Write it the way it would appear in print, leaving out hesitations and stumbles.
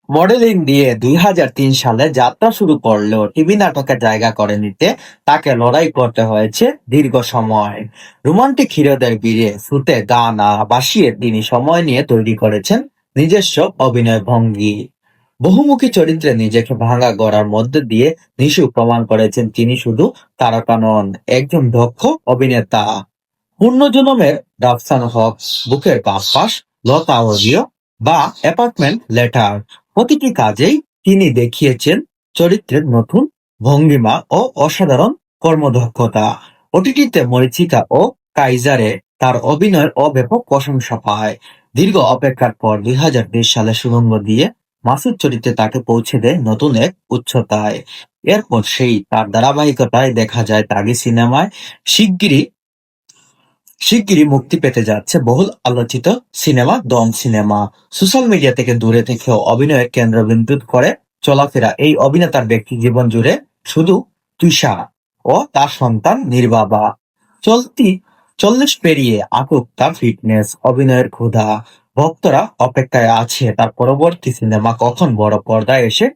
Modelling দিয়ে ২০০৩ সালে যাত্রা শুরু করলেও টিভি নাটকে জায়গা করে নিতে তাকে লড়াই করতে হয়েছে দীর্ঘ সময়। রোমান্টিক হিরোদের বীরে সুতে গান ভাসিয়ে তিনি সময় নিয়ে তৈরি করেছেন নিজস্ব অভিনয় ভঙ্গি। বহুমুখী চরিত্রে নিজেকে ভাঙা গড়ার মধ্যে দিয়ে নিশু প্রমাণ করেছেন তিনি শুধু তারকা নন, একজন দক্ষ অভিনেতা। পূর্ণজন্মের রাফসান হক, বুকের বাপ্পাস, লতা অডিও বা অ্যাপার্টমেন্ট লেটার, প্রতিটি কাজেই তিনি দেখিয়েছেন চরিত্রের নতুন ভঙ্গিমা ও অসাধারণ কর্মদক্ষতা। ওটিটিতে মরীচিকা ও কাইজারে তার অভিনয়ের ব্যাপক প্রশংসা পায়। দীর্ঘ অপেক্ষার পর ২০২০ সালে সুড়ঙ্গ দিয়ে মাসুদ চরিত্রে তাকে পৌঁছে দেয় নতুন এক উচ্চতায়। এরপর সেই তার ধারাবাহিকতায় দেখা যায় তাগি সিনেমায়। শিগগিরই শিগগিরই মুক্তি পেতে যাচ্ছে বহুল আলোচিত সিনেমা ডন সিনেমা। সোশ্যাল মিডিয়া থেকে দূরে থেকেও অভিনয়ের কেন্দ্রবিন্দু করে চলাফেরা এই অভিনেতার ব্যক্তি জীবন জুড়ে শুধু তৃষা ও তার সন্তান নির্বাবা। চলতি 40 পেরিয়ে আটক তার ফিটনেস, অভিনয়ের ক্ষুধা। ভক্তরা অপেক্ষায় আছে তার পরবর্তী সিনেমা কখন বড় পর্দায় এসে